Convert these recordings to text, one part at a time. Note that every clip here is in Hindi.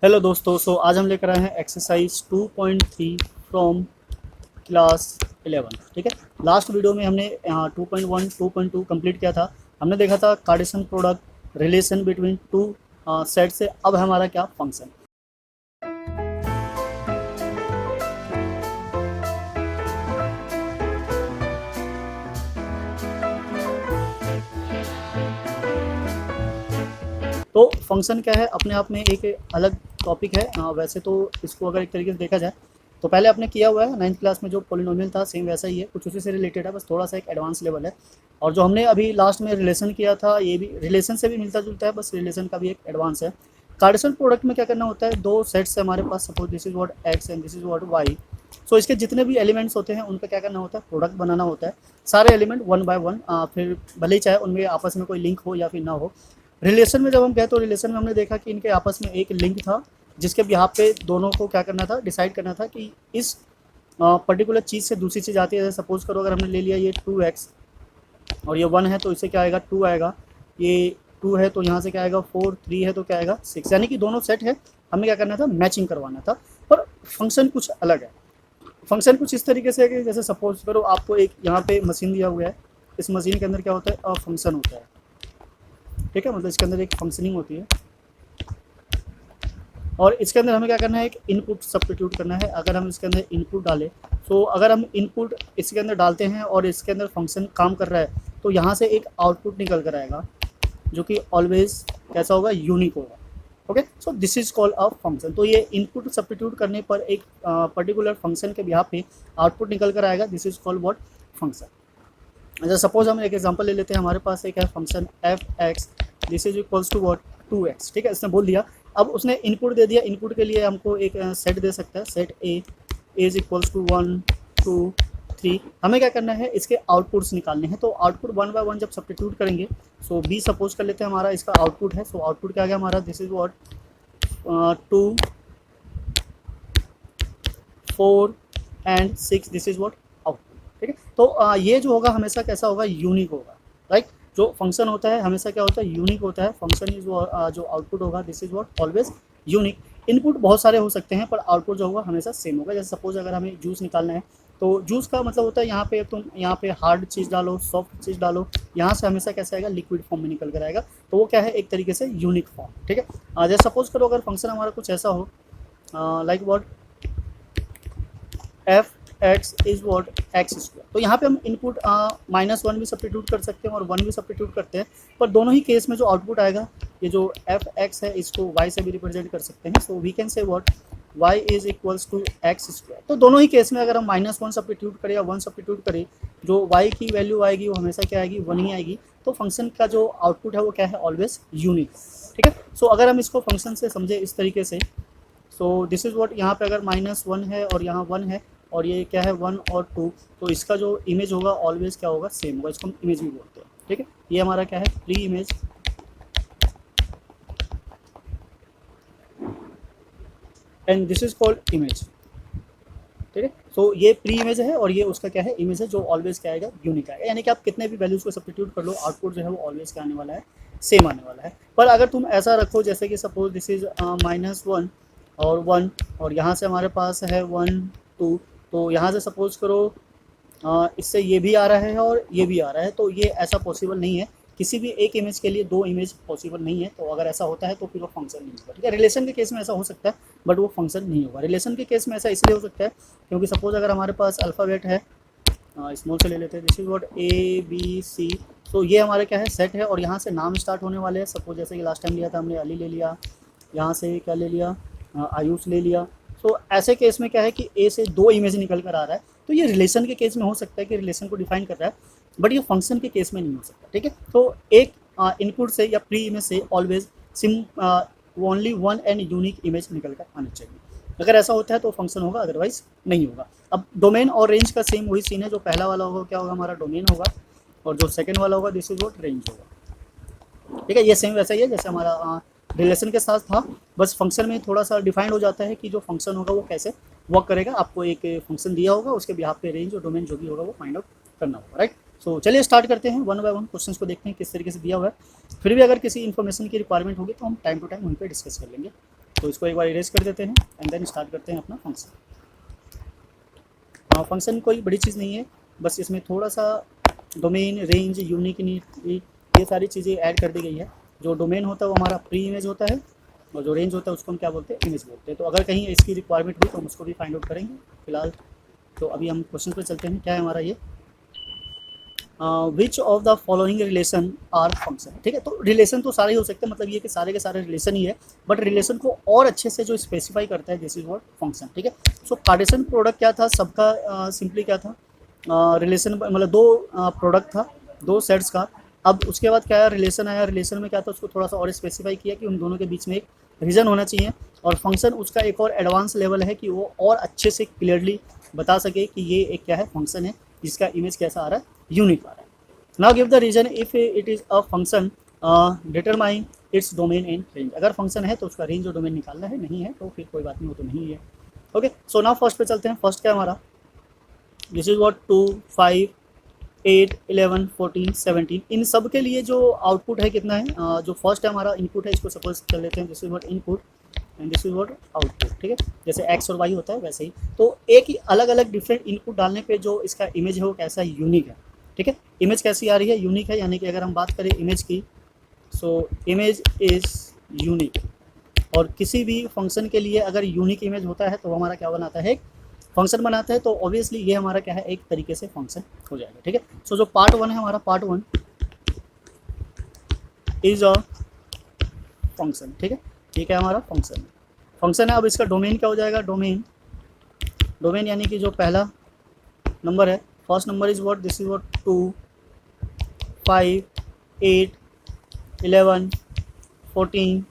हेलो दोस्तों, आज हम लेकर आए हैं एक्सरसाइज 2.3 फ्रॉम क्लास 11। ठीक है। लास्ट वीडियो में हमने 2.1 2.2 कंप्लीट किया था। हमने देखा था Cartesian product, relation between two set से। अब हमारा क्या फंक्शन। तो फंक्शन क्या है, अपने आप में एक अलग टॉपिक है। वैसे तो इसको अगर एक तरीके से देखा जाए तो पहले आपने किया हुआ है 9th क्लास में, जो पॉलिनोमियल था सेम वैसा ही है, कुछ उसी से रिलेटेड है, बस थोड़ा सा एक एडवांस लेवल है। और जो हमने अभी लास्ट में रिलेशन किया था, ये भी रिलेशन से भी मिलता जुलता है, बस रिलेशन का भी एक एडवांस है। कार्टेशियन प्रोडक्ट में क्या करना होता है, दो सेट्स है हमारे पास, suppose this is what x and this is what y. So इसके जितने भी एलिमेंट्स होते हैं उनका क्या करना होता है, प्रोडक्ट बनाना होता है। सारे एलिमेंट वन बाय वन, फिर भले ही चाहे उनमें आपस में कोई लिंक हो या फिर ना हो। रिलेशन में जब हम गए तो रिलेशन में हमने देखा कि इनके आपस में एक लिंक था, जिसके बिहाफ पे दोनों को क्या करना था, डिसाइड करना था कि इस पर्टिकुलर चीज़ से दूसरी चीज़ आती है। जैसे सपोज करो अगर हमने ले लिया ये 2x और ये 1 है तो इससे क्या आएगा 2 आएगा, ये 2 है तो यहाँ से क्या आएगा 4, 3 है तो क्या आएगा 6, यानी कि दोनों सेट है। हमें क्या करना था, मैचिंग करवाना था। पर फंक्शन कुछ अलग है। फंक्शन कुछ इस तरीके से है कि जैसे सपोज करो आपको एक यहाँ पे मशीन दिया हुआ है, इस मशीन के अंदर क्या होता है, फंक्शन होता है। ठीक है, मतलब इसके अंदर एक फंक्शनिंग होती है और इसके अंदर हमें क्या करना है, एक इनपुट सब्स्टिट्यूट करना है। अगर हम इसके अंदर इनपुट डालें, तो अगर हम इनपुट इसके अंदर डालते हैं और इसके अंदर फंक्शन काम कर रहा है, तो यहाँ से एक आउटपुट निकल कर आएगा, जो कि ऑलवेज कैसा होगा, यूनिक होगा। Okay, so this is called a function. तो ये इनपुट सब्स्टिट्यूट करने पर एक पर्टिकुलर फंक्शन के बिहाफ पे आउटपुट निकल कर आएगा, this is called what, function. अच्छा, सपोज हम एक एग्जांपल ले लेते हैं। हमारे पास एक है function F X, this is equals to what, 2x। ठीक है, इसने बोल दिया। अब उसने इनपुट दे दिया, इनपुट के लिए हमको एक सेट दे सकता है, set A is equals to 1 2 3। हमें क्या करना है, इसके आउटपुट्स निकालने हैं। तो आउटपुट वन बाय वन जब सब्स्टिट्यूट करेंगे, सो बी सपोज कर लेते हैं हमारा इसका आउटपुट है। सो आउटपुट क्या आ गया हमारा, this is what 2 4 and 6, this is what output. ठीक है, तो ये जो होगा हमेशा कैसा होगा, यूनिक होगा। राइट, जो फंक्शन होता है हमेशा क्या होता है, यूनिक होता है। फंक्शन इज जो आउटपुट होगा, this is what always unique. Input बहुत सारे हो सकते हैं पर आउटपुट जो होगा हमेशा सेम होगा। जैसे सपोज अगर हमें जूस निकालना है, तो जूस का मतलब होता है यहाँ पे तुम यहाँ पे हार्ड चीज़ डालो, सॉफ्ट चीज़ डालो, यहाँ से हमेशा कैसे आएगा, लिक्विड फॉर्म में निकल कर आएगा। तो वो क्या है, एक तरीके से यूनिक फॉर्म। ठीक है, जैसे सपोज करो अगर फंक्शन हमारा कुछ ऐसा हो, like what F X is what x square. तो यहाँ पे हम इनपुट -1 भी सब्स्टिट्यूट कर सकते हैं और 1 भी सब्स्टिट्यूट करते हैं। पर दोनों ही केस में जो आउटपुट आएगा, ये जो एफ एक्स है इसको वाई से भी रिप्रेजेंट कर सकते हैं। So we can say what Y is equals to X square. तो दोनों ही केस में अगर हम -1 सब्स्टिट्यूट करें या 1 सब्स्टिट्यूट करें, जो वाई की वैल्यू आएगी वो हमेशा क्या आएगी, 1 ही आएगी। तो फंक्शन का जो आउटपुट है वो क्या है, ऑलवेज यूनिक। ठीक है, सो अगर हम इसको फंक्शन से समझे इस तरीके से, सो दिस इज व्हाट, यहाँ पे अगर -1 है और यहाँ 1 है और ये क्या है 1 और 2, तो इसका जो इमेज होगा ऑलवेज क्या होगा, सेम होगा। इसको हम इमेज भी बोलते हैं। ठीक है, ये हमारा क्या है, pre image and this is called image. ठीक है, सो ये प्री इमेज है और ये उसका क्या है, इमेज है, जो ऑलवेज क्या आएगा, यूनिक आएगा। यानी कि आप कितने भी वैल्यूज को सब्स्टिट्यूट कर लो, आउटपुट जो है वो ऑलवेज क्या आने वाला है, सेम आने वाला है। पर अगर तुम ऐसा रखो जैसे कि सपोज दिस इज -1 और 1 और यहाँ से हमारे पास है 1 2, तो यहाँ से सपोज करो इससे ये भी आ रहा है और ये भी आ रहा है, तो ये ऐसा पॉसिबल नहीं है। किसी भी एक इमेज के लिए दो इमेज पॉसिबल नहीं है। तो अगर ऐसा होता है तो फिर वो फंक्शन नहीं होगा। ठीक है, रिलेशन के केस में ऐसा हो सकता है बट वो फंक्शन नहीं होगा। रिलेशन के केस में ऐसा इसलिए हो सकता है क्योंकि सपोज अगर हमारे पास अल्फ़ाबेट है, स्मॉल से ले लेते हैं, this is what A B C. तो ये हमारे क्या है, सेट है और यहाँ से नाम स्टार्ट होने वाले हैं। सपोज जैसे कि लास्ट टाइम लिया था हमने, अली ले लिया, यहाँ से क्या ले लिया, आयुष ले लिया। तो ऐसे केस में क्या है कि ए से दो इमेज निकल कर आ रहा है। तो ये रिलेशन के केस में हो सकता है कि रिलेशन को डिफाइन कर रहा है, बट ये फंक्शन के केस में नहीं हो सकता। ठीक है, तो एक इनपुट से या प्री इमेज से always SIM only one and unique image निकल कर आना चाहिए। अगर ऐसा होता है तो फंक्शन होगा, अदरवाइज नहीं होगा। अब डोमेन और रेंज का सेम वही सीन है। जो पहला वाला होगा क्या होगा, हमारा डोमेन होगा, और जो सेकंड वाला होगा दिस इज व्हाट, रेंज होगा। ठीक है, ये सेम वैसा ही है जैसे हमारा रिलेशन के साथ था, बस फंक्शन में थोड़ा सा डिफाइंड हो जाता है कि जो फंक्शन होगा वो कैसे वर्क करेगा। आपको एक फंक्शन दिया होगा, उसके बिहाफ पे रेंज और डोमेन जो भी होगा वो फाइंड आउट करना होगा। राइट, सो चलिए स्टार्ट करते हैं, वन बाय वन क्वेश्चंस को देखते हैं किस तरीके से दिया हुआ है। फिर भी अगर किसी इन्फॉर्मेशन की रिक्वायरमेंट होगी तो हम टाइम टू टाइम वहीं पर डिस्कस कर लेंगे। तो इसको एक बार इरेज कर देते हैं एंड देन स्टार्ट करते हैं अपना फंक्शन। फंक्शन कोई बड़ी चीज़ नहीं है, बस इसमें थोड़ा सा डोमेन, रेंज, यूनिकनेस, ये सारी चीज़ें ऐड कर दी गई है। जो डोमेन होता है वो हमारा प्री इमेज होता है, और जो रेंज होता है उसको हम क्या बोलते हैं, इमेज बोलते हैं। तो अगर कहीं इसकी रिक्वायरमेंट हुई तो हम उसको भी फाइंड आउट करेंगे फिलहाल। तो अभी हम क्वेश्चन पर चलते हैं। क्या है हमारा ये, which of the following relation are function. ठीक है, तो रिलेशन तो सारे ही हो सकते हैं, मतलब ये कि सारे के सारे रिलेशन ही है, बट रिलेशन को और अच्छे से जो स्पेसिफाई करता है, दिस इज व्हाट फंक्शन। ठीक है, सो कार्टेशियन प्रोडक्ट क्या था सबका, सिंपली क्या था, रिलेशन, मतलब दो प्रोडक्ट था, दो सेट्स का। अब उसके बाद क्या है, रिलेशन आया, रिलेशन में क्या था, उसको थोड़ा सा और स्पेसिफाई किया कि उन दोनों के बीच में एक रीजन होना चाहिए, और फंक्शन उसका एक और एडवांस लेवल है कि वो और अच्छे से क्लियरली बता सके कि ये एक क्या है, फंक्शन है जिसका इमेज कैसा आ रहा है, यूनिक आ रहा है। Now give the reason if it is a function, determine its domain and range. अगर फंक्शन है तो उसका रेंज और डोमेन निकालना है, नहीं है तो फिर कोई बात नहीं, वो तो नहीं है। ओके, सो नाउ फर्स्ट पे चलते हैं। फर्स्ट क्या है हमारा, दिस इज व्हाट 2, 5, 8, 11, 14, 17, इन सब के लिए जो आउटपुट है कितना है, जो फर्स्ट है हमारा इनपुट है, इसको सपोज कर लेते हैं, this is what input and this is what output. ठीक है, जैसे एक्स और वाई होता है वैसे ही, तो एक ही अलग अलग डिफरेंट इनपुट डालने पे जो इसका इमेज है वो कैसा यूनिक है। ठीक है, इमेज कैसी आ रही है, यूनिक है, यानी कि अगर हम बात करें इमेज की, सो इमेज इज यूनिक। और किसी भी फंक्शन के लिए अगर यूनिक इमेज होता है तो हमारा क्या बनाता है, फंक्शन बनाता है, तो ऑब्वियसली ये हमारा क्या है, एक तरीके से फंक्शन हो जाएगा। ठीक है, सो जो पार्ट 1 है हमारा, पार्ट 1 इज अ फंक्शन। ठीक है, ठीक है, हमारा फंक्शन फंक्शन है। अब इसका डोमेन क्या हो जाएगा, डोमेन, डोमेन यानी कि जो पहला नंबर है, first number is what, this is what 2, 5, 8, 11, 14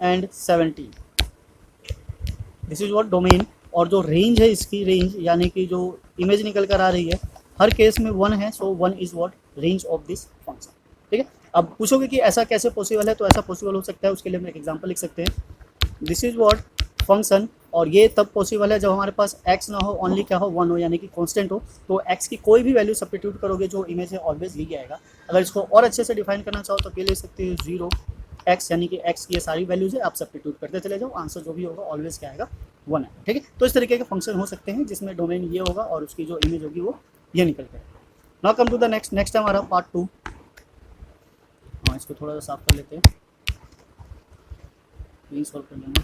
and 17, this is what domain. और जो रेंज है इसकी, रेंज यानी कि जो इमेज निकल कर आ रही है, हर केस में 1 है, सो 1 is what range of this function. ठीक है, अब पूछोगे कि ऐसा कैसे पॉसिबल है, तो ऐसा पॉसिबल हो सकता है, उसके लिए हम एक एग्जांपल लिख सकते हैं, दिस इज व्हाट फंक्शन। और ये तब पॉसिबल है जब हमारे पास x ना हो, ओनली क्या हो, 1 हो, यानी कि कांस्टेंट हो। तो x की कोई भी वैल्यू सब्स्टिट्यूट करोगे, जो इमेज है ऑलवेज यही आएगा। अगर इसको और अच्छे से डिफाइन करना चाहो तो ये ले सकते हो 0 x, यानी कि x की ये सारी वैल्यूज है, आप सब्स्टिट्यूट करते चले जाओ, आंसर जो भी होगा ऑलवेज क्या आएगा, 1 है। ठीक है, तो इस तरीके के फंक्शन हो सकते हैं जिसमें डोमेन ये होगा और उसकी जो इमेज होगी वो ये निकल कर। Now come to the next, next है हमारा पार्ट 2। हाँ, इसको थोड़ा सा साफ कर लेते हैं, यही सॉल्व कर लेंगे।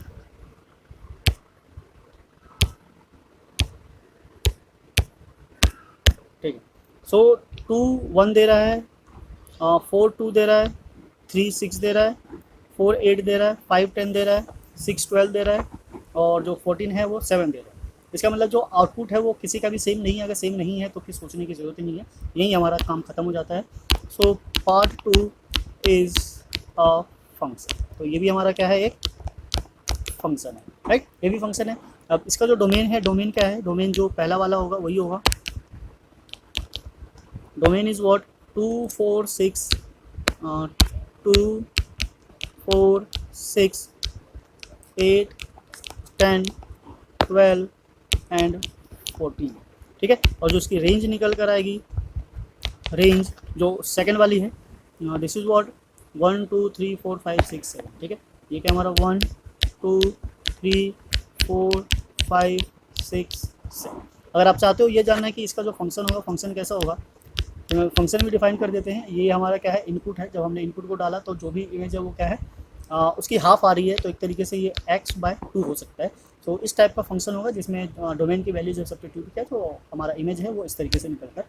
ठीक है, सो 2 1 दे रहा है, 4 2 दे रहा है, 3 6 दे रहा है, 4 8 दे रहा है, 5 10 दे रहा है, 6 12 दे रहा है, और जो 14 है वो 7 दे रहा है। इसका मतलब जो आउटपुट है वो किसी का भी सेम नहीं है। अगर सेम नहीं है तो फिर सोचने की ज़रूरत ही नहीं है, यही हमारा काम खत्म हो जाता है। So part 2 is a function. तो ये भी हमारा क्या है, एक फंक्शन है, राइट, ये भी फंक्शन है। अब इसका जो डोमेन है, डोमेन क्या है, डोमेन जो पहला वाला होगा वही होगा, डोमेन इज व्हाट 2 4 6, 2 4 6 8 10 12 एंड 14। ठीक है, और जो इसकी रेंज निकल कर आएगी, रेंज जो सेकंड वाली है, दिस इज व्हाट 1 2 3 4 5 6 7। ठीक है, ये क्या हमारा 1 2 3 4 5 6 7। अगर आप चाहते हो ये जानना है कि इसका जो फंक्शन होगा, फंक्शन कैसा होगा, तो फंक्शन भी डिफाइन कर देते हैं। ये हमारा क्या है, इनपुट है। जब हमने इनपुट को डाला तो जो भी इमेज है वो क्या है, उसकी हाफ आ रही है, तो एक तरीके से ये x/2 हो सकता है। तो इस टाइप का फंक्शन होगा जिसमें डोमेन की वैल्यू जब सब्स्टिट्यूट किया तो हमारा इमेज है वो इस तरीके से निकल कर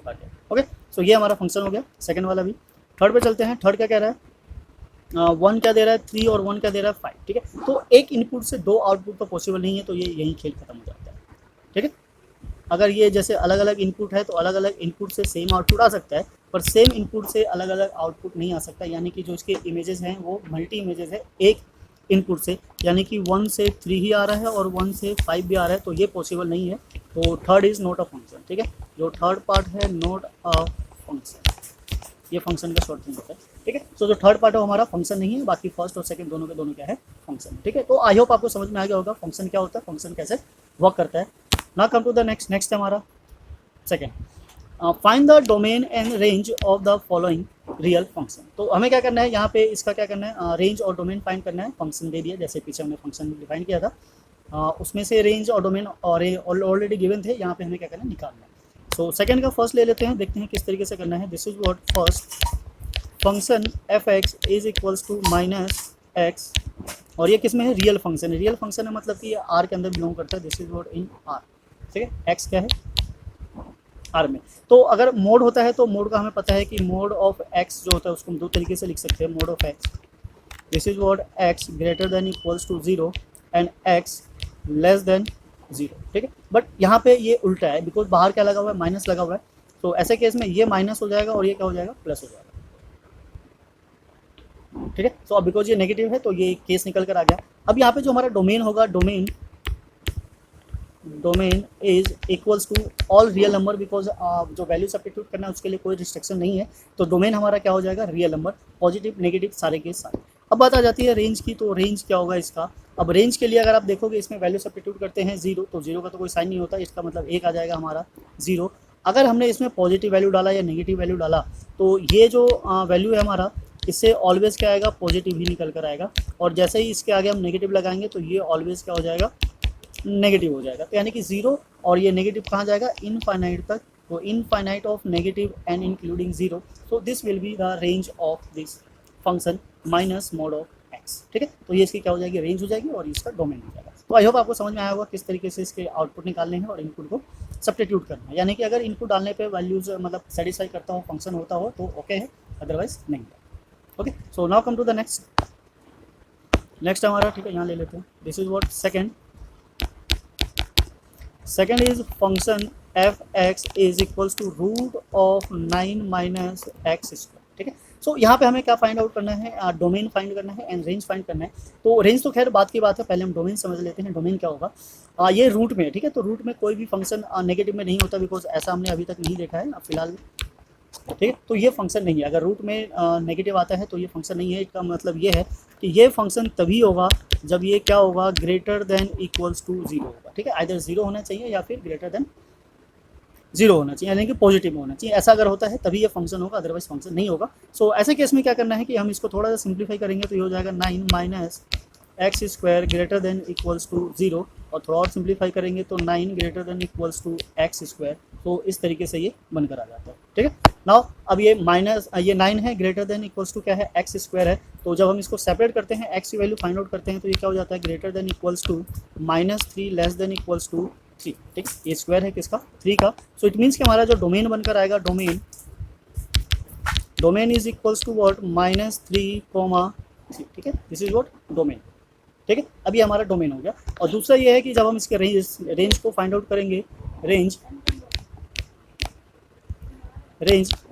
आ गया। ओके, सो ये हमारा फंक्शन हो गया, सेकंड वाला भी। थर्ड पे चलते हैं। थर्ड क्या कह रहा है, 1 क्या दे रहा है, 3, और 1 क्या दे रहा है, 5। ठीक है, तो एक इनपुट से 2 आउटपुट तो पॉसिबल नहीं है, तो ये यही खेल खत्म हो जाता है। ठीक है, अगर ये जैसे अलग अलग इनपुट है तो अलग अलग इनपुट से सेम आउटपुट आ सकता है, पर सेम इनपुट से अलग अलग आउटपुट नहीं आ सकता। यानी कि जो इसके इमेजेस हैं वो मल्टी इमेजेस है एक इनपुट से, यानी कि 1 से 3 ही आ रहा है और 1 से 5 भी आ रहा है, तो ये पॉसिबल नहीं है। तो third is not a function. ठीक है, जो थर्ड पार्ट है, नॉट अ फंक्शन, ये फंक्शन का शॉर्ट फॉर्म होता है। ठीक है, सो जो थर्ड पार्ट है हमारा फंक्शन नहीं है, बाकी फर्स्ट और सेकंड दोनों के दोनों क्या है, फंक्शन। ठीक है, तो आई होप आपको समझ में आ गया होगा फंक्शन क्या होता है, फंक्शन कैसे वर्क करता है। Now come to the next, next है हमारा second, find the domain and range of the following real function. तो हमें क्या करना है यहाँ पे, इसका क्या करना है, रेंज और डोमेन फाइंड करना है। फंक्शन दे दिया, जैसे पीछे हमने फंक्शन डिफाइन किया था, उसमें से रेंज और डोमेन और ऑलरेडी गिवन थे, यहाँ पे हमें क्या करना है, निकालना है। सो सेकंड का फर्स्ट ले लेते हैं, देखते हैं किस तरीके से करना है। This is what first function F X is equals to minus X, और ये किस में है, रियल फंक्शन है। रियल फंक्शन है मतलब कि ये आर के अंदर बिलोंग करता है। This is what in are, ठीक है, एक्स क्या है, आर में। तो अगर मोड होता है तो मोड का हमें पता है कि मोड ऑफ एक्स जो होता है उसको हम दो तरीके से लिख सकते हैं। Mod of X, this is what x greater than equals to 0 and X less than 0, ठीक है। बट यहाँ पे ये उल्टा है, बिकॉज बाहर क्या लगा हुआ है, माइनस लगा हुआ है। तो ऐसे केस में ये माइनस हो जाएगा और ये क्या हो जाएगा, प्लस हो जाएगा, ठीक है। तो अब बिकॉज ये नेगेटिव है तो ये केस निकल कर आ गया। अब यहाँ पे जो हमारा डोमेन होगा, domain is equals to all real number, because जो वैल्यू सब्स्टिट्यूट करना है उसके लिए कोई रिस्ट्रिक्शन नहीं है। तो डोमेन हमारा क्या हो जाएगा, रियल नंबर, पॉजिटिव नेगेटिव सारे के सारे। अब बात आ जाती है रेंज की, तो रेंज क्या होगा इसका। अब रेंज के लिए अगर आप देखोगे इसमें वैल्यू सब्स्टिट्यूट करते हैं 0, तो 0 का तो कोई साइन नहीं होता, इसका मतलब 1 आ जाएगा हमारा 0। अगर हमने इसमें पॉजिटिव वैल्यू डाला या नेगेटिव वैल्यू डाला तो ये जो वैल्यू है हमारा, इससे ऑलवेज क्या आएगा, पॉजिटिव ही निकल कर आएगा। और जैसे ही इसके आगे हम नेगेटिव लगाएंगे तो ये ऑलवेज क्या हो जाएगा, नेगेटिव हो जाएगा। तो यानी कि 0 और ये नेगेटिव कहाँ जाएगा, इनफाइनाइट तक। तो infinite of negative and including 0, so this will be the range of this function minus mode of X, ठीक है। तो ये इसकी क्या हो जाएगी, रेंज हो जाएगी और इसका डोमेन हो जाएगा। तो आई होप आपको समझ में आया होगा किस तरीके से इसके आउटपुट निकालने हैं और इनपुट को सब्स्टिट्यूट करना है। यानी कि अगर इनपुट डालने पे वैल्यूज मतलब सेटिस्फाई करता हो, फंक्शन होता हो तो ओके है, अदरवाइज नहीं है। Okay, so now come to the next हमारा, ठीक है, यहाँ ले लेते हैं। This is what second is function F X is equals to root of 9 minus x square, ठीक है। सो यहाँ पे हमें क्या फाइंड आउट करना है, डोमेन फाइंड करना है एंड रेंज फाइंड करना है। तो रेंज तो खैर बात की बात है, पहले हम डोमेन समझ लेते हैं। डोमेन क्या होगा, ये रूट में, ठीक है। तो रूट में कोई भी फंक्शन नेगेटिव में नहीं होता, बिकॉज ऐसा हमने अभी तक नहीं देखा है फिलहाल, ठीक है। तो ये फंक्शन नहीं है, अगर रूट में नेगेटिव आता है तो ये फंक्शन नहीं है। इसका मतलब ये है कि ये फंक्शन तभी होगा जब ये क्या होगा, ग्रेटर देन इक्वल्स टू 0 होगा, ठीक है। आइदर 0 होना चाहिए या फिर ग्रेटर देन 0 होना चाहिए, यानी कि पॉजिटिव होना चाहिए। ऐसा अगर होता है तभी ये फंक्शन होगा, अदरवाइज फंक्शन नहीं होगा। सो ऐसे केस में क्या करना है कि हम इसको थोड़ा सा सिंप्लीफाई करेंगे तो ये हो जाएगा 9 minus x square greater than equals to 0, और थोड़ा और सिंप्लीफाई करेंगे तो 9 greater than equals to X square. तो इस तरीके से ये बनकर आ जाता है, ठीक है। नाउ अब ये 9 है, ग्रेटर देन इक्वल्स टू क्या है, एक्स स्क्वायर है। तो जब हम इसको सेपरेट करते हैं, एक्स की वैल्यू फाइंड आउट करते हैं, तो ये क्या हो जाता है, greater than equals to -3 less than equals to 3, ठीक। ये स्क्वायर है किसका, 3 का। सो इट मीन्स कि हमारा जो डोमेन बनकर आएगा, domain is equals to what, -3, ठीक है। दिस इज व्हाट डोमेन, ठीक है। अभी हमारा डोमेन हो गया। और दूसरा ये है कि जब हम इसके रेंज को फाइंड आउट करेंगे, रेंज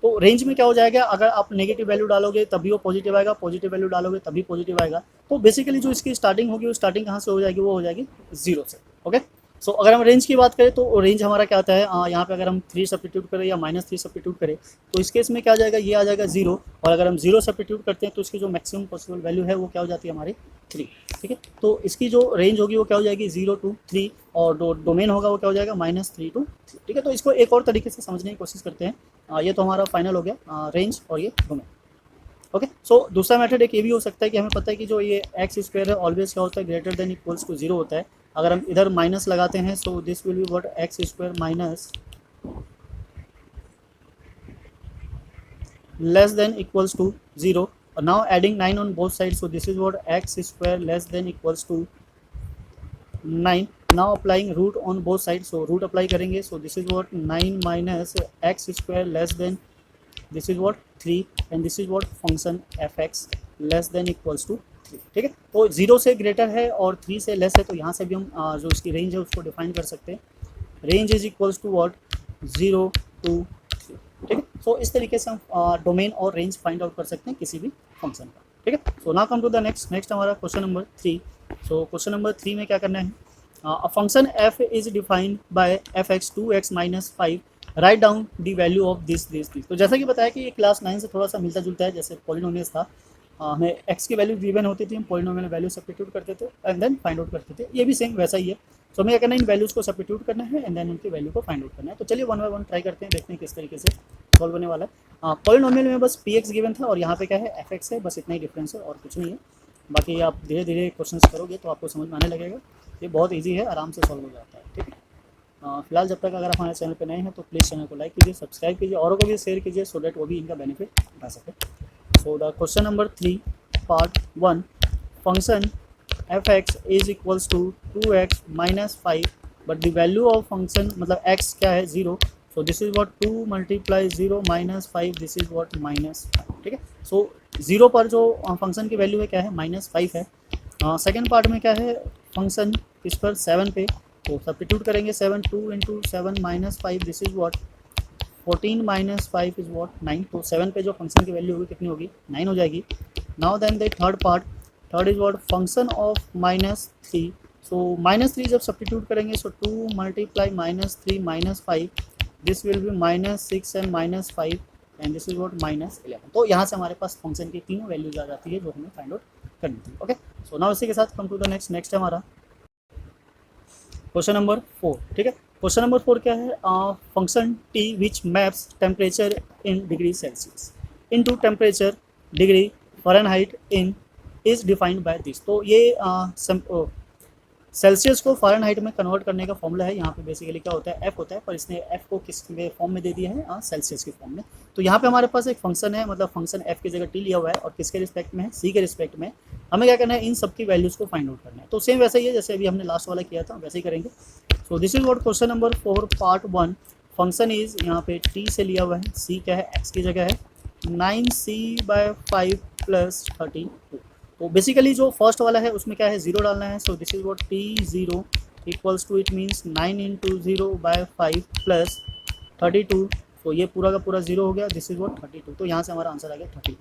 तो रेंज में क्या हो जाएगा, अगर आप नेगेटिव वैल्यू डालोगे तभी वो पॉजिटिव आएगा, पॉजिटिव वैल्यू डालोगे तभी पॉजिटिव आएगा। तो बेसिकली जो इसकी स्टार्टिंग होगी, वो स्टार्टिंग कहाँ से हो जाएगी, वो हो जाएगी 0 से, ओके। सो अगर हम रेंज की बात करें तो रेंज हमारा क्या आता है, यहाँ पे अगर हम 3 सब्स्टिट्यूट करें या -3 सब्स्टिट्यूट करें तो इस केस में क्या आ जाएगा, ये आ जाएगा 0। और अगर हम 0 सब्स्टिट्यूट करते हैं तो इसकी जो मैक्सिमम पॉसिबल वैल्यू है वो क्या हो जाती है, हमारी 3, ठीक है। तो इसकी जो रेंज होगी वो क्या हो जाएगी, 0 to 3, और डोमेन होगा वो क्या हो जाएगा, -3 to 3, ठीक है। तो इसको एक और तरीके से समझने की कोशिश करते हैं। ये तो हमारा फाइनल हो गया, रेंज और ये डोमेन, ओके। सो दूसरा मेथड एक ये भी हो सकता है कि हमें पता है कि जो ये एक्स स्क्वायर है ऑलवेज क्या होता है, ग्रेटर देन इक्वल्स टू 0 होता है। अगर हम इधर माइनस लगाते हैं, so this will be what, x square minus less than equals to 0। और now adding 9 on both side, so this is what, x square less than equals to 9। Now applying root on both side, so root apply करेंगे, so this is what 9 minus x square less than, this is what 3, and this is what function F x less than equals to 3, ठीक है। तो 0 से ग्रेटर है और 3 से लेस है, तो यहाँ से भी हम जो इसकी रेंज है उसको डिफाइन कर सकते हैं। Range is equals to what, 0 to 3, ठीक है। सो इस तरीके से हम डोमेन और रेंज फाइंड आउट कर सकते हैं किसी भी फंक्शन का, ठीक है। So now come to the next हमारा question number 3। So question number 3 में क्या करना है, a function f is defined by f x 2x minus 5, write down the value of this. तो जैसा कि बताया कि ये क्लास 9 से थोड़ा सा मिलता जुलता है, जैसे पॉलिनोमियल्स था, हमें x की वैल्यू गिवन होती थी, हम पॉलिनोमियल में वैल्यू सब्स्टिट्यूट करते थे एंड देन फाइंड आउट करते थे। ये भी सेम वैसा ही है। सो हमें क्या करना है, इन वैल्यूज़ को सब्स्टिट्यूट करना है एंड देन उनकी वैल्यू को फाइंड आउट करना है। तो चलिए वन बाय वन ट्राई करते हैं, देखते हैं किस तरीके से सॉल्व होने वाला है। पॉलिनोमियल में बस पी एक्स गिवन था और यहाँ पे क्या है एफ एक्स है, बस इतना ही डिफरेंस है और कुछ नहीं है। बाकी आप धीरे धीरे क्वेश्चन करोगे तो आपको समझ में आने लगेगा, ये बहुत ईजी है, आराम से सॉल्व हो जाता है। ठीक है, फिलहाल जब तक अगर आप हमारे चैनल पर नए हैं तो प्लीज़ चैनल को लाइक कीजिए, सब्सक्राइब कीजिए, औरों को भी शेयर कीजिए सो डैट वो भी इनका बेनिफिट उठा सके। So the question number 3 part 1, function f(x) is equals to 2x minus 5 but the value of function मतलब x क्या है 0, so this is what 2 multiply 0 minus 5, this is what minus 5। ठीक है, सो 0 पर जो फंक्शन की वैल्यू है क्या है -5 है। सेकेंड पार्ट में क्या है फंक्शन किस पर 7 पे, तो सब्स्टिट्यूट करेंगे 7, 2 × 7 minus 5, this is what 14 minus 5 is what 9। तो 7 पे जो फंक्शन की वैल्यू होगी कितनी होगी 9 हो जाएगी। Now then the third part, third is what function of -3, so -3 जब सब्स्टिट्यूट करेंगे so 2 multiply -3 minus 5, this will be -6 and -5 and this is what -11। तो यहाँ से हमारे पास फंक्शन की तीनों वैल्यूज आ जाती है जो हमें फाइंड आउट करनी थी। ओके, सो नाउ इसी के साथ कम टू द नेक्स्ट है हमारा क्वेश्चन नंबर 4। ठीक है, क्वेश्चन नंबर 4 क्या है, function T which maps temperature in degree Celsius into temperature degree Fahrenheit in is defined by this. तो ये सेल्सियस को फ़ारेनहाइट में कन्वर्ट करने का फॉर्मूला है। यहाँ पे बेसिकली क्या होता है एफ होता है, पर इसने एफ को किस फॉर्म में दे दिया है सेल्सियस के फॉर्म में। तो यहाँ पे हमारे पास एक फंक्शन है, मतलब फंक्शन एफ की जगह टी लिया हुआ है और किसके रिस्पेक्ट में है सी के रिस्पेक्ट में। हमें क्या करना है इन सब की वैल्यूज़ को फाइंड आउट करना है। तो सेम वैसे ही है जैसे अभी हमने लास्ट वाला किया था वैसे ही करेंगे। So this is what question number 4 part 1, function is यहाँ पे टी से लिया हुआ है, सी क्या है एक्स की जगह है 9c/5 + 32। तो बेसिकली जो फर्स्ट वाला है उसमें क्या है 0 डालना है। So this is what t0 equals to it means 9 × 0/5 + 32। तो ये पूरा का पूरा 0 हो गया, दिस इज व्हाट 32। तो यहाँ से हमारा आंसर आ गया 32।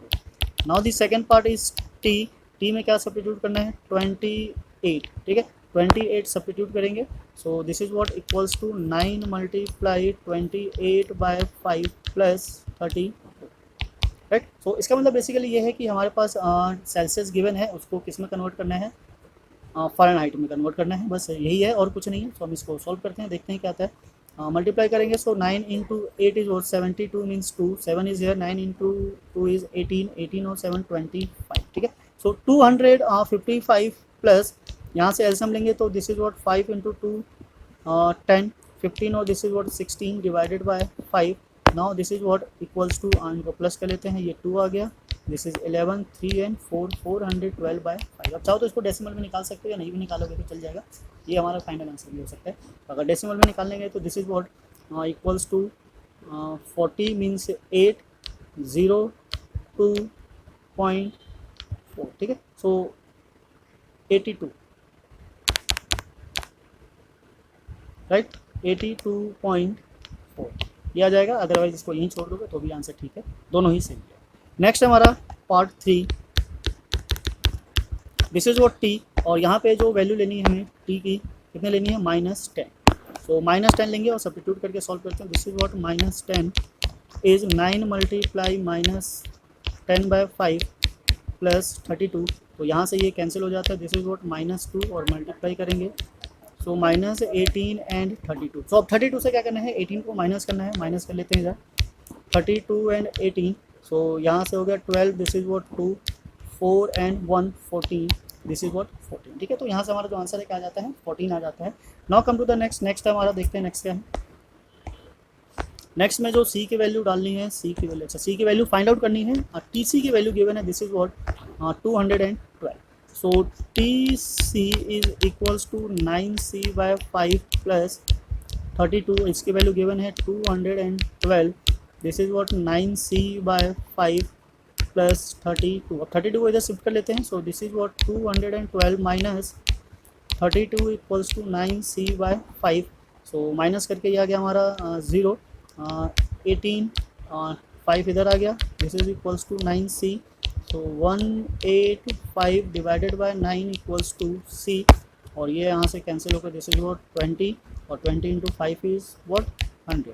Now the second part is T में क्या सब्स्टिट्यूट करना है 28। ठीक है, 28 सब्स्टिट्यूट करेंगे। So this is what equals to 9 multiply 28/5 + 30। Right, so इसका मतलब बेसिकली ये है कि हमारे पास सेल्सियस गिवन है, उसको किस में कन्वर्ट करना है फ़ारेनहाइट में कन्वर्ट करना है, बस यही है और कुछ नहीं है। सो हम इसको सॉल्व करते हैं, देखते हैं क्या आता है। मल्टीप्लाई करेंगे सो 9 × 8 is 72 means 2, 7 is here, 9 × 2 is 18, 18 और 7 25। ठीक है, सो 255 प्लस यहाँ से एलसीएम लेंगे तो दिस इज व्हाट 5 × 2 10, 15 और this is what 16 divided by 5। Now this is what equals to इनको प्लस कर लेते हैं, ये 2 आ गया, दिस इज 11, 3 एंड 4, 412/5। अब चाहो तो इसको डेसिमल में निकाल सकते हो या नहीं भी निकालोगे तो चल जाएगा, ये हमारा फाइनल आंसर भी हो सकता है। अगर डेसिमल में निकालेंगे तो this is what equals to 40 means 802.4। ठीक है, सो 82 राइट 82.4 ये आ जाएगा, अदरवाइज इसको यहीं छोड़ दोगे तो भी आंसर ठीक है, दोनों ही सही है। नेक्स्ट हमारा part 3, this is what T, और यहाँ पे जो वैल्यू लेनी है हमें टी की कितने लेनी है -10। सो -10 लेंगे और सब्स्टिट्यूट करके सॉल्व करते हैं। This is what -10 is 9 multiply -10/5 + 32। तो यहाँ से ये कैंसिल हो जाता है, दिस इज व्हाट -2 और मल्टीप्लाई करेंगे सो -18 एंड 32। सो अब 32 से क्या करना है 18 को माइनस करना है, माइनस कर लेते हैं इधर 32 एंड 18। सो यहाँ से हो गया 12, this is what 2, 4 and 1 14, this is what 14। ठीक है, तो यहाँ से हमारा जो आंसर है क्या आ जाता है 14 आ जाता है। Now come to the next हमारा देखते हैं नेक्स्ट क्या है। नेक्स्ट में जो सी की वैल्यू डालनी है, सी की वैल्यू, अच्छा सी की वैल्यू फाइंड आउट करनी है। टी सी की वैल्यू गिवन है, this is what 212। So T C is equals to 9c/5 + 32, इसकी वैल्यू गिवन है 212, दिस इज व्हाट 9c/5 + 32। अब 32 को इधर शिफ्ट कर लेते हैं। So this is what 212 minus 32 equals to 9c/5। So minus करके ये आ गया हमारा 0, 18, 5 इधर आ गया, this is equals to 9c। So 185 divided by 9 equals to c, और ये यहाँ से कैंसिल होकर दिस इज व्हाट 20 और 20 × 5 is what 100,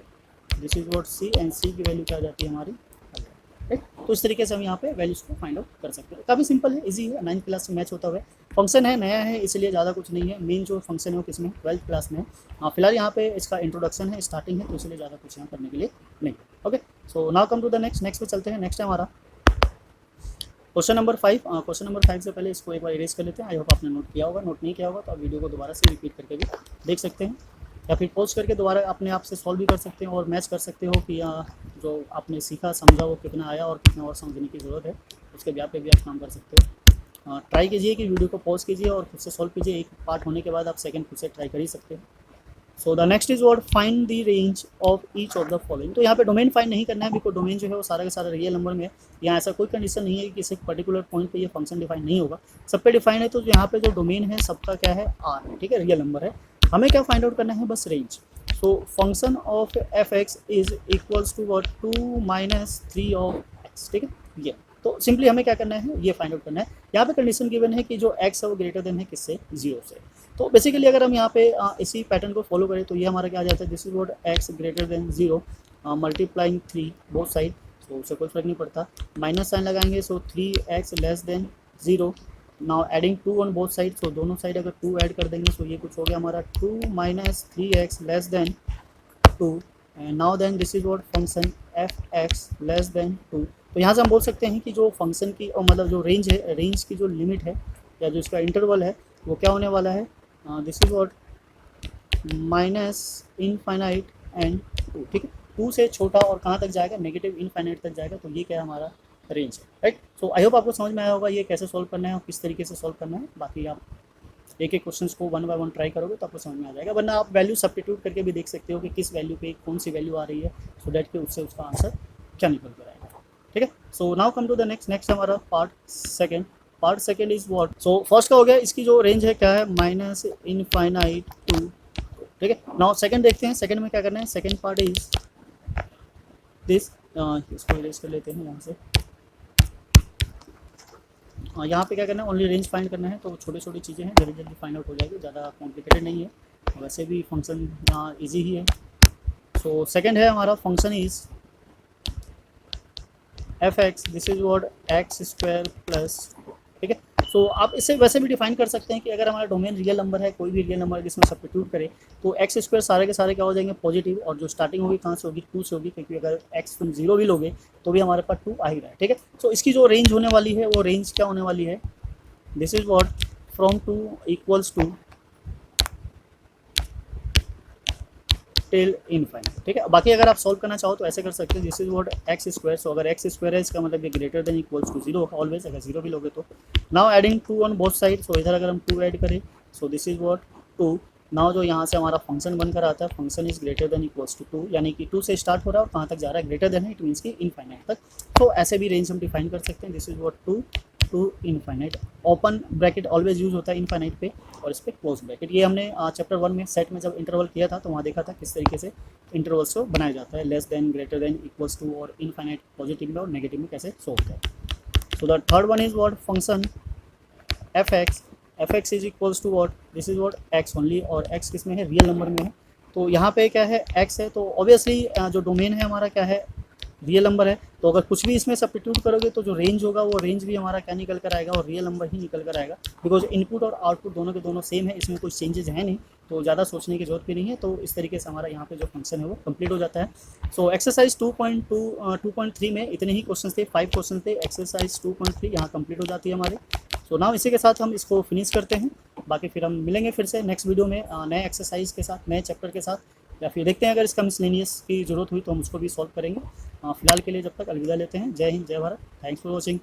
this is what c and c की वैल्यू क्या आ जाती है हमारी 100। राइट। तो इस तरीके से हम यहाँ पे वैल्यूज को फाइंड आउट कर सकते हैं। काफ़ी सिंपल है, इजी है, 9th क्लास से मैच होता हुआ है। फंक्शन है, नया है, इसलिए ज़्यादा कुछ नहीं है। मेन जो फंक्शन है वो किसमें, 12th क्लास में है। हाँ, फिलहाल यहाँ पे इसका इंट्रोडक्शन है, स्टार्टिंग है, तो इसलिए ज़्यादा कुछ यहाँ करने के लिए नहीं। Okay, so now come to the next पे चलते हैं। नेक्स्ट है हमारा क्वेश्चन नंबर 5। क्वेश्चन नंबर 5 से पहले इसको एक बार इरेज कर लेते हैं। आई होप आपने नोट किया होगा, नोट नहीं किया होगा तो आप वीडियो को दोबारा से रिपीट करके भी देख सकते हैं, या फिर पॉज करके दोबारा अपने आप से सॉल्व भी कर सकते हैं और मैच कर सकते हो कि जो आपने सीखा समझा वो कितना आया और कितना और समझने की ज़रूरत है, उसके ब्याह पे भी आप काम कर सकते हो। ट्राई कीजिए कि वीडियो को पॉज कीजिए और खुद से सॉल्व कीजिए। एक पार्ट होने के बाद आप सेकंड खुद से ट्राई कर ही सकते हो। So the next is what, find the range of each of the following. तो यहाँ पे डोमेन फाइंड नहीं करना है, बिकॉज डोमेन जो है वो सारा का सारा रियल नंबर में है। यहाँ ऐसा कोई कंडीशन नहीं है कि किसी पर्टिकुलर पॉइंट पे ये फंक्शन डिफाइन नहीं होगा, सब पे डिफाइन है। तो यहाँ पे जो डोमेन है सबका क्या है, आर है, ठीक है, रियल नंबर है। हमें क्या फाइंड आउट करना है, बस range. So function of F X is equals to what, 2 minus 3 of X, ठीक है। ये तो सिंपली हमें क्या करना है, ये फाइंड आउट करना है। यहाँ पे कंडीशन गिवन है कि जो एक्स है वो ग्रेटर देन है किससे, 0 से। तो बेसिकली अगर हम यहाँ पे इसी पैटर्न को फॉलो करें तो ये हमारा क्या आ जाता है, this is what x greater than 0 multiplying 3 both side, तो उससे कोई फर्क नहीं पड़ता। माइनस साइन लगाएंगे, so 3x less than 0। Now adding 2 on both side, so दोनों साइड अगर 2 ऐड कर देंगे तो ये कुछ हो गया हमारा 2 minus 3x less than 2। And now then this is what function F x less than 2। तो यहाँ से हम बोल सकते हैं कि जो फंक्शन की मतलब जो रेंज है, रेंज की जो लिमिट है या जो इसका इंटरवल है वो क्या होने वाला है, this is what minus infinite and 2, ठीक है। 2 से छोटा और कहाँ तक जाएगा, नेगेटिव इनफाइनाइट तक जाएगा। तो ये क्या है, हमारा रेंज है, राइट। सो आई होप आपको समझ में आया होगा ये कैसे सॉल्व करना है और किस तरीके से सॉल्व करना है। बाकी आप एक एक क्वेश्चन को 1 बाय 1 ट्राई करोगे तो आपको समझ में आ जाएगा, वरना आप वैल्यू सब्स्टिट्यूट करके भी देख सकते हो कि किस वैल्यू पे कौन सी वैल्यू आ रही है, सो दैट कि उससे उसका आंसर क्या निकल कर आएगा, ठीक है। So now come to the next हमारा part second. Part second is what, so first का हो गया, इसकी जो रेंज है क्या है, माइनस इनफाइनाइट टू, ठीक है। नाउ सेकंड देखते हैं, सेकंड में क्या करना है। सेकंड पार्ट इज दिस, इसको इरेज कर लेते हैं यहाँ से। यहाँ पे क्या करना है, ओनली रेंज फाइंड करना है। तो छोटी छोटी चीज़ें हैं, जल्दी जल्दी फाइंड आउट हो जाएगी, ज़्यादा कॉम्प्लिकेटेड नहीं है, वैसे भी फंक्शन यहाँ ईजी ही है। सो सेकंड है हमारा, function is F X, this is what x square plus, ठीक है। सो आप इसे वैसे भी डिफाइन कर सकते हैं कि अगर हमारा डोमेन रियल नंबर है, कोई भी रियल नंबर जिसमें सब्स्टिट्यूट करें तो एक्स स्क्वायर सारे के सारे क्या हो जाएंगे, पॉजिटिव, और जो स्टार्टिंग होगी कहाँ से होगी, 2 से होगी, क्योंकि अगर एक्स तुम 0 भी लोगे तो भी हमारे पास 2 आ ही रहा है, ठीक है। सो इसकी जो रेंज होने वाली है वो रेंज क्या होने वाली है, this is what from 2 equals to till infinite, ठीक है। बाकी अगर आप सॉल्व करना चाहो तो ऐसे कर सकते हैं, this is what x square. So अगर एक्स स्क्वायर है इसका मतलब ये ग्रेटर देन इक्वल्स टू 0 होगा ऑलवेज, अगर 0 भी लोगे तो। Now adding 2 on both side, so इधर अगर हम 2 ऐड करें, so this is what 2। Now जो यहाँ से हमारा फंक्शन बनकर आता है, function is greater than equals to 2, यानी कि 2 से स्टार्ट हो रहा है और कहाँ तक जा रहा है, ग्रेटर देन है, इट मीन्स कि इनफाइनाइट तक। तो ऐसे भी रेंज हम डिफाइन कर सकते हैं, this is what 2 to infinite. Open bracket always use होता है इनफाइनाइट पे, और इस पर क्लोज ब्रैकेट। ये हमने चैप्टर 1 में सेट में जब इंटरवल किया था तो वहाँ देखा था किस तरीके से इंटरवल्स को बनाया जाता है, less than, greater than, equals to, और इनफाइनाइट पॉजिटिव में और नेगेटिव में कैसे सोल्व करें। So the third one is what, function F X is equals to what, this is what X only, और एक्स किस में है, रियल नंबर में है। तो यहाँ पे क्या है, एक्स है, तो ऑब्वियसली जो डोमेन है हमारा क्या है, रियल नंबर है। तो अगर कुछ भी इसमें सब्स्टिट्यूट करोगे तो जो रेंज होगा वो रेंज भी हमारा क्या निकल कर आएगा, और रियल नंबर ही निकल कर आएगा, बिकॉज इनपुट और आउटपुट दोनों के दोनों सेम है, इसमें कोई चेंजेस है नहीं, तो ज़्यादा सोचने की जरूरत भी नहीं है। तो इस तरीके से हमारा यहाँ पे जो फंक्शन है वो कंप्लीट हो जाता है। सो एक्सरसाइज 2.3 में इतने ही क्वेश्चन थे, 5 क्वेश्चन थे। एक्सरसाइज 2.3 यहाँ कंप्लीट हो जाती है हमारी। सो नाउ इसी के साथ हम इसको फिनिश करते हैं, बाकी फिर हम मिलेंगे फिर से नेक्स्ट वीडियो में नए एक्सरसाइज के साथ, नए चैप्टर के साथ, या फिर देखते हैं अगर इसका मिसलेनियस की ज़रूरत हुई तो हम उसको भी सॉल्व करेंगे। फिलहाल के लिए जब तक अलविदा लेते हैं। जय हिंद, जय भारत, थैंक्स फॉर वॉचिंग।